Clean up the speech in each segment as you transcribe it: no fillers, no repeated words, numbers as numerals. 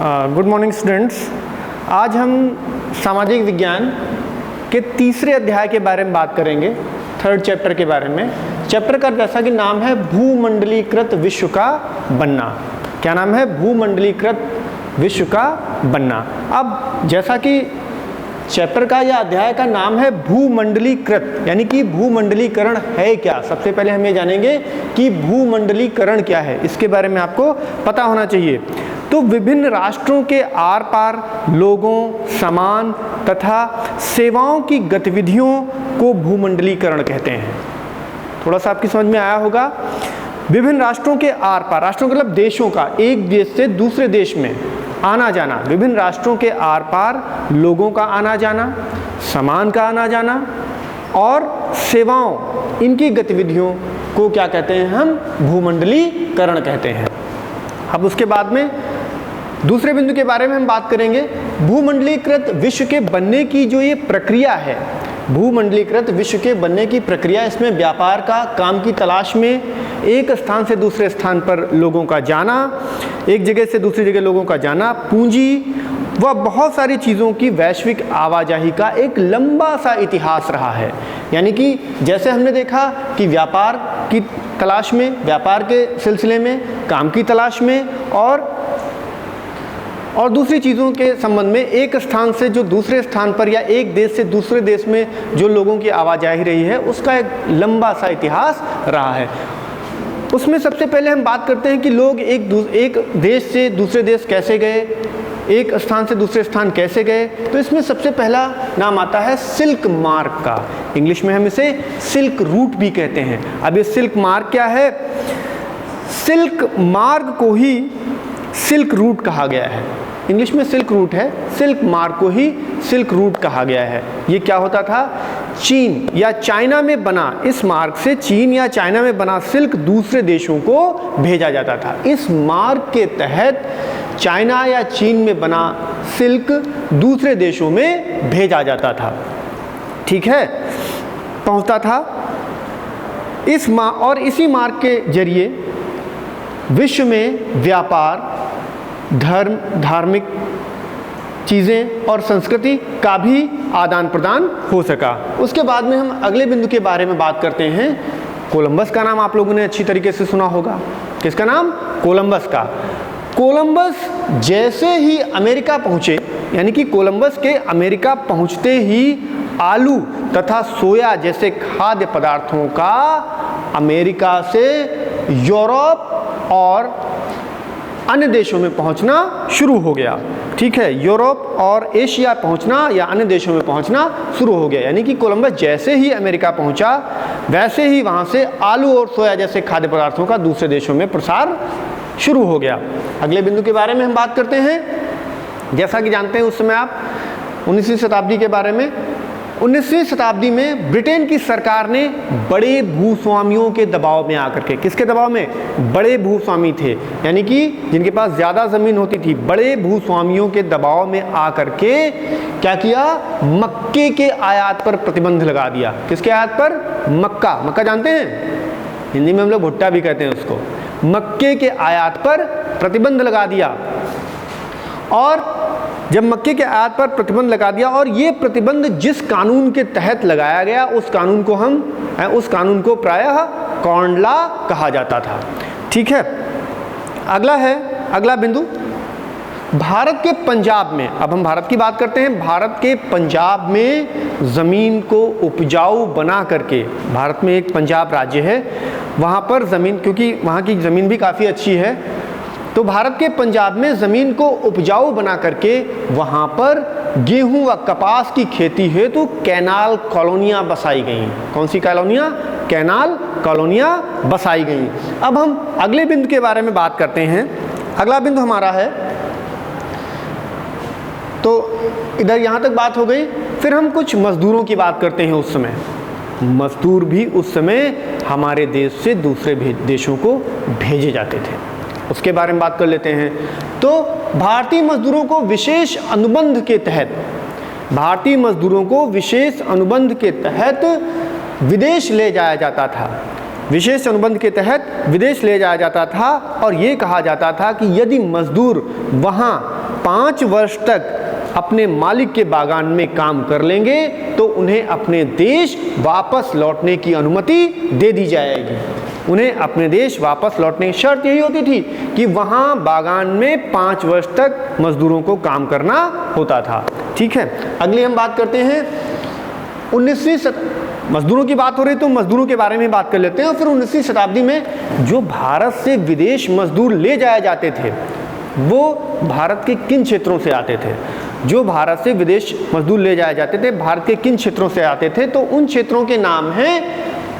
Good morning students. आज हम सामाजिक विज्ञान के तीसरे अध्याय के बारे में बात करेंगे, थर्ड चैप्टर के बारे में। चैप्टर का जैसा कि नाम है भूमंडलीकृत विश्व का बनना। क्या नाम है? भूमंडलीकृत विश्व का बनना। अब जैसा कि चैप्टर का या अध्याय का नाम है भूमंडलीकृत, यानी कि भूमंडलीकरण है क्या। सबसे पहले हम ये जानेंगे कि भूमंडलीकरण क्या है, इसके बारे में आपको पता होना चाहिए। तो विभिन्न राष्ट्रों के आर पार लोगों, सामान तथा सेवाओं की गतिविधियों को भूमंडलीकरण कहते हैं। थोड़ा सा आपकी समझ में आया होगा। विभिन्न राष्ट्रों के आर पार, राष्ट्रों का मतलब देशों का, एक देश से दूसरे देश में आना जाना। विभिन्न राष्ट्रों के आर पार लोगों का आना जाना, सामान का आना जाना और सेवाओं, इनकी गतिविधियों को क्या कहते हैं? हम भूमंडलीकरण कहते हैं। अब उसके बाद में दूसरे बिंदु के बारे में हम बात करेंगे। भूमंडलीकृत विश्व के बनने की जो ये प्रक्रिया है, भूमंडलीकृत विश्व के बनने की प्रक्रिया, इसमें व्यापार का, काम की तलाश में, एक स्थान से दूसरे स्थान पर लोगों का जाना, एक जगह से दूसरी जगह लोगों का जाना, पूंजी व बहुत सारी चीज़ों की वैश्विक आवाजाही का एक लंबा सा इतिहास रहा है। यानी कि जैसे हमने देखा कि व्यापार की तलाश में, व्यापार के सिलसिले में, काम की तलाश में और दूसरी चीज़ों के संबंध में एक स्थान से जो दूसरे स्थान पर या एक देश से दूसरे देश में जो लोगों की आवाजाही रही है, उसका एक लंबा सा इतिहास रहा है। उसमें सबसे पहले हम बात करते हैं कि लोग एक देश से दूसरे देश कैसे गए, एक स्थान से दूसरे स्थान कैसे गए। तो इसमें सबसे पहला नाम आता है सिल्क मार्ग का। इंग्लिश में हम इसे सिल्क रूट भी कहते हैं। अब ये सिल्क मार्ग क्या है? सिल्क मार्ग को ही सिल्क रूट कहा गया है। इंग्लिश में सिल्क रूट है, सिल्क मार्ग को ही सिल्क रूट कहा गया है। ये क्या होता था? चीन या चाइना में बना, इस मार्ग से चीन या चाइना में बना सिल्क दूसरे देशों को भेजा जाता था। इस मार्ग के तहत चाइना या चीन में बना सिल्क दूसरे देशों में भेजा जाता था, ठीक है, पहुंचता था। और इसी मार्ग के जरिए विश्व में व्यापार, धर्म, धार्मिक चीज़ें और संस्कृति का भी आदान प्रदान हो सका। उसके बाद में हम अगले बिंदु के बारे में बात करते हैं। कोलंबस का नाम आप लोगों ने अच्छी तरीके से सुना होगा। किसका नाम? कोलंबस का। कोलंबस जैसे ही अमेरिका पहुँचे, यानी कि कोलंबस के अमेरिका पहुँचते ही आलू तथा सोया जैसे खाद्य पदार्थों का अमेरिका से यूरोप और अन्य देशों में पहुंचना शुरू हो गया, ठीक है। यूरोप और एशिया पहुंचना या अन्य देशों में पहुंचना शुरू हो गया। यानी कि कोलंबस जैसे ही अमेरिका पहुंचा, वैसे ही वहां से आलू और सोया जैसे खाद्य पदार्थों का दूसरे देशों में प्रसार शुरू हो गया। अगले बिंदु के बारे में हम बात करते हैं। जैसा कि जानते हैं उस समय आप 19वीं शताब्दी के बारे में, 19वीं शताब्दी में ब्रिटेन की सरकार ने बड़े भूस्वामियों के दबाव में आकर के, किसके दबाव में? बड़े भूस्वामी थे, यानी कि जिनके पास ज़्यादा ज़मीन होती थी, बड़े भूस्वामियों के दबाव में आकर के क्या किया? मक्के के आयात पर प्रतिबंध लगा दिया। किसके आयात पर? मक्का। मक्का जानते हैं? हिंदी में हम लोग भुट्टा भी कहते हैं उसको। मक्के के आयात पर प्रतिबंध लगा दिया। और जब मक्के के आयात पर प्रतिबंध लगा दिया, और ये प्रतिबंध जिस कानून के तहत लगाया गया, उस कानून को प्रायः कॉर्न लॉ कहा जाता था, ठीक है। अगला बिंदु भारत के पंजाब में। अब हम भारत की बात करते हैं। भारत के पंजाब में ज़मीन को उपजाऊ बना करके, भारत में एक पंजाब राज्य है, वहाँ पर ज़मीन, क्योंकि वहाँ की ज़मीन भी काफ़ी अच्छी है, तो भारत के पंजाब में ज़मीन को उपजाऊ बना करके वहाँ पर गेहूं व कपास की खेती हेतु कैनाल कॉलोनियाँ बसाई गईं। कौन सी कॉलोनियाँ? कैनाल कॉलोनियाँ बसाई गईं। अब हम अगले बिंदु के बारे में बात करते हैं। अगला बिंदु हमारा है, तो इधर यहाँ तक बात हो गई। फिर हम कुछ मजदूरों की बात करते हैं। उस समय मजदूर भी उस समय हमारे देश से दूसरे देशों को भेजे जाते थे, उसके बारे में बात कर लेते हैं। तो भारतीय मजदूरों को विशेष अनुबंध के तहत विदेश ले जाया जाता था। विशेष अनुबंध के तहत विदेश ले जाया जाता था और ये कहा जाता था कि यदि मजदूर वहाँ 5 वर्ष तक अपने मालिक के बागान में काम कर लेंगे तो उन्हें अपने देश वापस लौटने की अनुमति दे दी जाएगी। उन्हें अपने देश वापस लौटने की शर्त यही होती थी कि वहाँ बागान में 5 वर्ष तक मजदूरों को काम करना होता था। ठीक है, अगली हम बात करते हैं 19वीं मजदूरों की बात हो रही तो मजदूरों के बारे में बात कर लेते हैं। और फिर 19वीं शताब्दी में जो भारत से विदेश मजदूर ले जाए जाते थे वो भारत के किन क्षेत्रों से आते थे? जो भारत से विदेश मजदूर ले जाए जाते थे भारत के किन क्षेत्रों से आते थे? तो उन क्षेत्रों के नाम हैं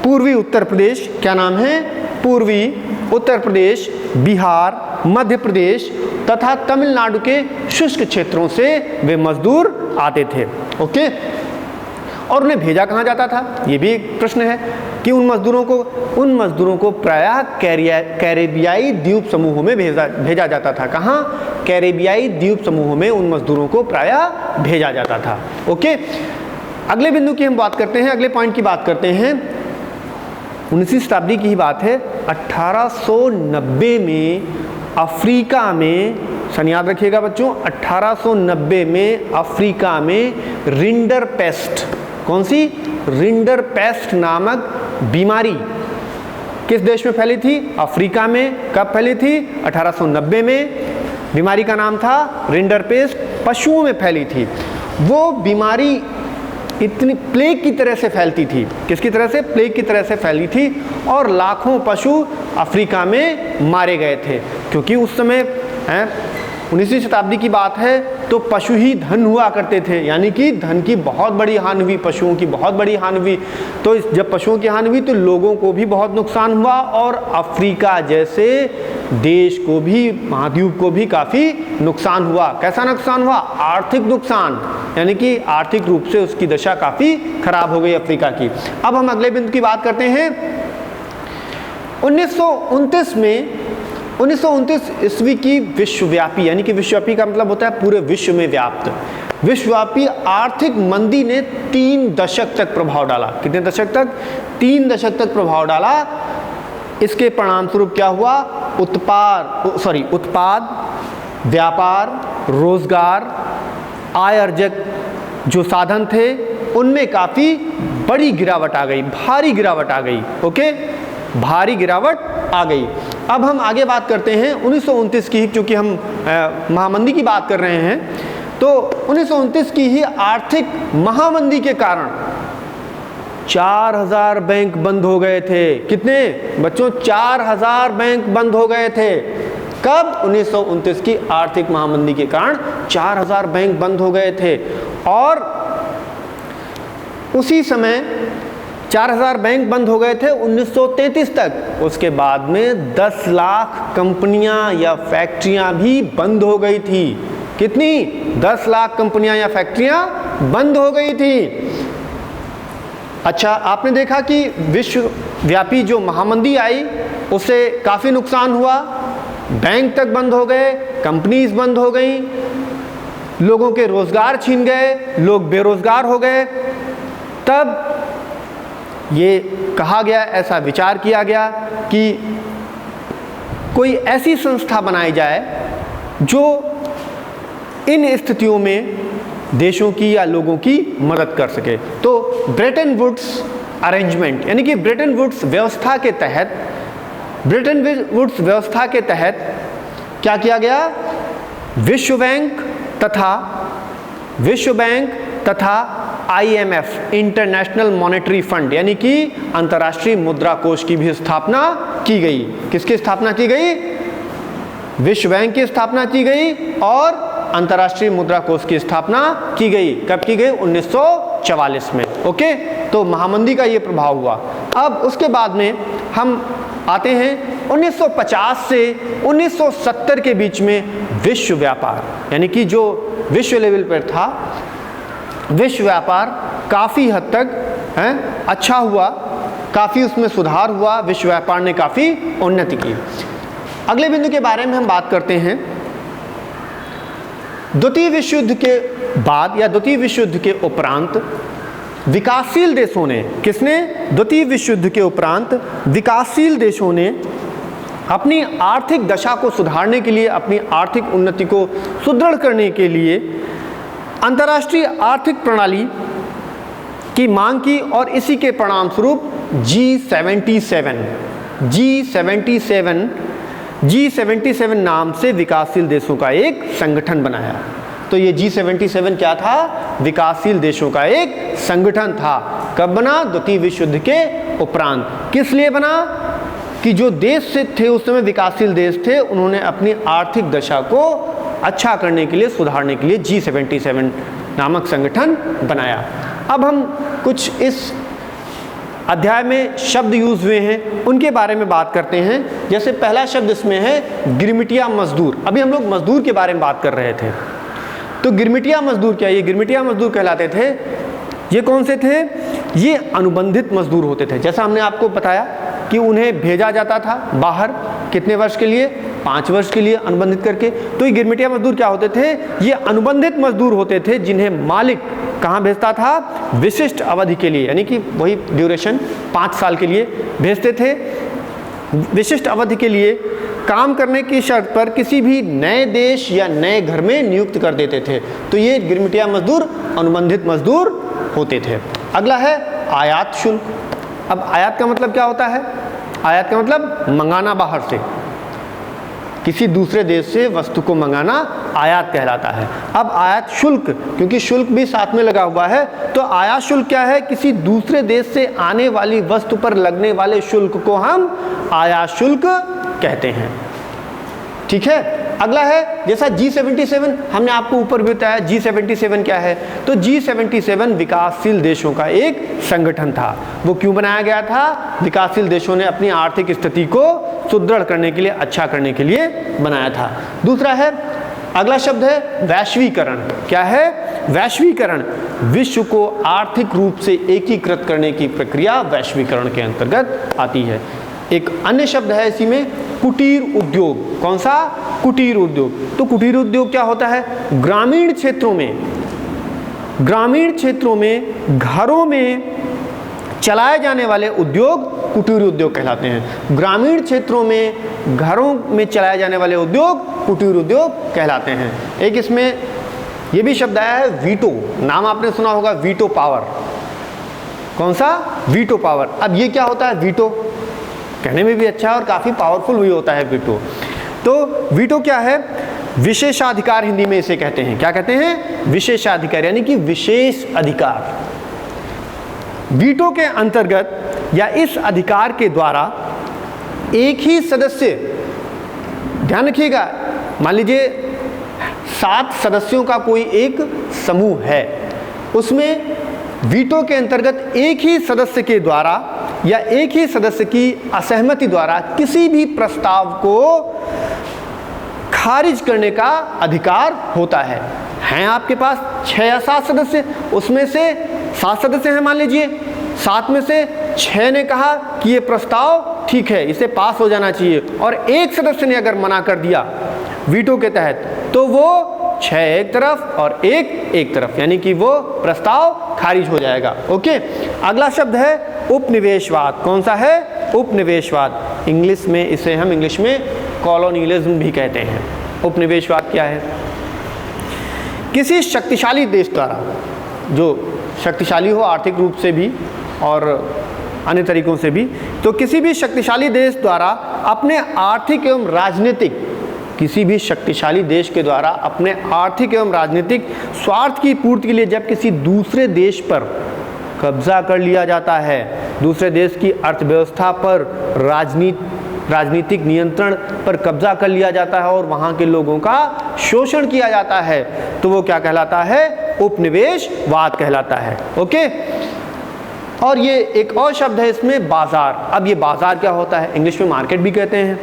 पूर्वी उत्तर प्रदेश। क्या नाम है? पूर्वी उत्तर प्रदेश, बिहार, मध्य प्रदेश तथा तमिलनाडु के शुष्क क्षेत्रों से वे मजदूर आते थे। ओके, और उन्हें भेजा कहाँ जाता था? ये भी एक प्रश्न है कि उन मजदूरों को प्रायः कैरेबियाई द्वीप समूहों में भेजा जाता था। कहाँ? कैरेबियाई द्वीप समूहों में उन मजदूरों को प्रायः भेजा जाता था। ओके, अगले बिंदु की हम बात करते हैं, अगले पॉइंट की बात करते हैं। 19वीं शताब्दी की ही बात है। 1890 में अफ्रीका में, सन याद रखिएगा बच्चों, 1890 में अफ्रीका में रिंडर पेस्ट, कौन सी? रिंडर पेस्ट नामक बीमारी किस देश में फैली थी? अफ्रीका में। कब फैली थी? 1890 में। बीमारी का नाम था रिंडर पेस्ट, पशुओं में फैली थी। वो बीमारी इतनी प्लेग की तरह से फैलती थी। किसकी तरह से? प्लेग की तरह से फैली थी और लाखों पशु अफ्रीका में मारे गए थे। क्योंकि उस समय 19वीं शताब्दी की बात है तो पशु ही धन हुआ करते थे, यानी कि धन की बहुत बड़ी हानि हुई, पशुओं की बहुत बड़ी हानि हुई। तो जब पशुओं की हानि हुई तो लोगों को भी बहुत नुकसान हुआ और अफ्रीका जैसे देश को भी, महाद्वीप को भी काफ़ी नुकसान हुआ। कैसा नुकसान हुआ? आर्थिक नुकसान, यानी कि आर्थिक रूप से उसकी दशा काफ़ी खराब हो गई अफ्रीका की। अब हम अगले बिंदु की बात करते हैं। 1929 में 1929 ईस्वी की विश्वव्यापी, यानी कि विश्वव्यापी का मतलब होता है पूरे विश्व में व्याप्त, विश्वव्यापी आर्थिक मंदी ने 3 दशक तक प्रभाव डाला। कितने दशक तक? 3 दशक तक प्रभाव डाला। इसके परिणाम स्वरूप क्या हुआ? उत्पाद, व्यापार, रोजगार, आय अर्जक जो साधन थे उनमें काफ़ी बड़ी गिरावट आ गई, भारी गिरावट आ गई। ओके, भारी गिरावट आ गई। अब हम आगे बात करते हैं 1929 की, क्योंकि हम महामंदी की बात कर रहे हैं। तो 1929 की ही आर्थिक महामंदी के कारण 4000 बैंक बंद हो गए थे। कितने बच्चों? 4000 बैंक बंद हो गए थे। कब? 1929 की आर्थिक महामंदी के कारण 4000 बैंक बंद हो गए थे। और उसी समय 4000 बैंक बंद हो गए थे 1933 तक। उसके बाद में 10 लाख कंपनियां या फैक्ट्रियां भी बंद हो गई थी। कितनी? 10 लाख कंपनियां या फैक्ट्रियां बंद हो गई थी। अच्छा, आपने देखा कि विश्वव्यापी जो महामंदी आई उससे काफ़ी नुकसान हुआ। बैंक तक बंद हो गए, कंपनीज बंद हो गई, लोगों के रोजगार छीन गए, लोग बेरोजगार हो गए। तब ये कहा गया, ऐसा विचार किया गया कि कोई ऐसी संस्था बनाई जाए जो इन स्थितियों में देशों की या लोगों की मदद कर सके। तो ब्रेटन वुड्स अरेंजमेंट, यानी कि ब्रेटन वुड्स व्यवस्था के तहत क्या किया गया? विश्व बैंक तथा IMF, इंटरनेशनल मॉनेटरी फंड, यानी कि अंतर्राष्ट्रीय मुद्रा कोष की भी स्थापना की गई। किसकी स्थापना की गई? विश्व बैंक की स्थापना की गई और अंतर्राष्ट्रीय मुद्रा कोष की स्थापना की गई। कब की गई? 1944 में। ओके, तो महामंदी का ये प्रभाव हुआ। अब उसके बाद में हम आते हैं 1950 से 1970 के बीच में विश्व व्यापार, यानी कि जो विश्व लेवल पर था, विश्व व्यापार काफ़ी हद तक अच्छा हुआ, काफ़ी उसमें सुधार हुआ, विश्व व्यापार ने काफ़ी उन्नति की। अगले बिंदु के बारे में हम बात करते हैं। द्वितीय विश्व युद्ध के बाद या द्वितीय विश्व युद्ध के उपरांत विकासशील देशों ने, किसने? द्वितीय विश्व युद्ध के उपरांत विकासशील देशों ने अपनी आर्थिक दशा को सुधारने के लिए, अपनी आर्थिक उन्नति को सुदृढ़ करने के लिए अंतर्राष्ट्रीय आर्थिक प्रणाली की मांग की और इसी के परिणाम स्वरूप G77 नाम से विकासशील देशों का एक संगठन बनाया। तो ये G77 क्या था? विकासशील देशों का एक संगठन था। कब बना? द्वितीय विश्व युद्ध के उपरांत। किस लिए बना? कि जो देश से थे उस समय विकासशील देश थे, उन्होंने अपनी आर्थिक दशा को अच्छा करने के लिए, सुधारने के लिए G77 नामक संगठन बनाया। अब हम कुछ इस अध्याय में शब्द यूज हुए हैं उनके बारे में बात करते हैं। जैसे पहला शब्द इसमें है गिरमिटिया मजदूर। अभी हम लोग मजदूर के बारे में बात कर रहे थे, तो गिरमिटिया मजदूर क्या? ये गिरमिटिया मजदूर कहलाते थे। ये कौन से थे? ये अनुबंधित मजदूर होते थे। जैसा हमने आपको बताया कि उन्हें भेजा जाता था बाहर, कितने वर्ष के लिए? 5 वर्ष के लिए अनुबंधित करके। तो ये गिरमिटिया मजदूर क्या होते थे? ये अनुबंधित मजदूर होते थे जिन्हें मालिक कहाँ भेजता था? विशिष्ट अवधि के लिए, यानी कि वही ड्यूरेशन 5 साल के लिए भेजते थे। विशिष्ट अवधि के लिए काम करने की शर्त पर किसी भी नए देश या नए घर में नियुक्त कर देते थे। तो ये गिरमिटिया मजदूर अनुबंधित मजदूर होते थे। अगला है आयात शुल्क। अब आयात का मतलब क्या होता है? आयात का मतलब मंगाना, बाहर से किसी दूसरे देश से वस्तु को मंगाना आयात कहलाता है। अब आयात शुल्क, क्योंकि शुल्क भी साथ में लगा हुआ है, तो आयात शुल्क क्या है? किसी दूसरे देश से आने वाली वस्तु पर लगने वाले शुल्क को हम आयात शुल्क कहते हैं। ठीक है। अगला है जैसा G77 हमने आपको ऊपर भी बताया। G77 क्या है? तो G77 विकासशील देशों का एक संगठन था। वो क्यों बनाया गया था? विकासशील देशों ने अपनी आर्थिक स्थिति को सुदृढ़ करने के लिए, अच्छा करने के लिए बनाया था। दूसरा है, अगला शब्द है वैश्वीकरण। क्या है? वैश्वीकरण। विश्व को आर्थिक रूप से एकीकृत करने की प्रक्रिया वैश्वीकरण के अंतर्गत आती है। एक अन्य शब्द है इसी में कुटीर उद्योग। कौन सा? कुटीर उद्योग। तो कुटीर उद्योग क्या होता है? ग्रामीण क्षेत्रों में घरों में चलाए जाने वाले उद्योग कुटीर उद्योग कहलाते हैं। ग्रामीण क्षेत्रों में घरों में चलाए जाने वाले उद्योग कुटीर उद्योग कहलाते हैं। एक इसमें यह भी शब्द आया है वीटो। नाम आपने सुना होगा, वीटो पावर। कौन सा? Veto power. अब ये क्या होता है? वीटो कहने में भी अच्छा है और काफ़ी पावरफुल भी होता है वीटो। तो वीटो क्या है? विशेषाधिकार, हिंदी में इसे कहते हैं। क्या कहते हैं? विशेषाधिकार, यानी कि विशेष अधिकार। वीटो के अंतर्गत या इस अधिकार के द्वारा एक ही सदस्य, ध्यान रखिएगा, मान लीजिए 7 सदस्यों का कोई एक समूह है, उसमें वीटो के अंतर्गत एक ही सदस्य के द्वारा या एक ही सदस्य की असहमति द्वारा किसी भी प्रस्ताव को खारिज करने का अधिकार होता है। हैं आपके पास 6 या 7 सदस्य, उसमें से 7 सदस्य हैं मान लीजिए, 7 में से 6 ने कहा कि ये प्रस्ताव ठीक है, इसे पास हो जाना चाहिए, और एक सदस्य ने अगर मना कर दिया वीटो के तहत, तो वो 6 एक तरफ और एक तरफ, यानी कि वो प्रस्ताव खारिज हो जाएगा। ओके। अगला शब्द है उपनिवेशवाद। कौन सा है? उपनिवेशवाद। इंग्लिश में इसे हम इंग्लिश में कॉलोनियलिज्म भी कहते हैं। उपनिवेशवाद क्या है? किसी शक्तिशाली देश द्वारा, जो शक्तिशाली हो आर्थिक रूप से भी और अन्य तरीकों से भी, तो किसी भी शक्तिशाली देश द्वारा अपने आर्थिक एवं राजनीतिक, किसी भी शक्तिशाली देश के द्वारा अपने आर्थिक एवं राजनीतिक स्वार्थ की पूर्ति के लिए जब किसी दूसरे देश पर कब्जा कर लिया जाता है, दूसरे देश की अर्थव्यवस्था पर, राजनीतिक नियंत्रण पर कब्जा कर लिया जाता है और वहाँ के लोगों का शोषण किया जाता है, तो वो क्या कहलाता है? उपनिवेशवाद कहलाता है। ओके। और ये एक और शब्द है इसमें बाजार। अब ये बाजार क्या होता है? इंग्लिश में मार्केट भी कहते हैं।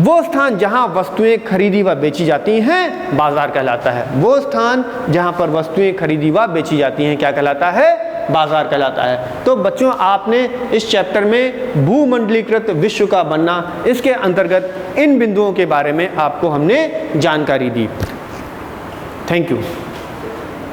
वो स्थान जहां वस्तुएं खरीदी व बेची जाती हैं बाजार कहलाता है। वो स्थान जहां पर वस्तुएं खरीदी व बेची जाती हैं क्या कहलाता है? बाजार कहलाता है। तो बच्चों, आपने इस चैप्टर में भूमंडलीकृत विश्व का बनना, इसके अंतर्गत इन बिंदुओं के बारे में आपको हमने जानकारी दी। Thank you.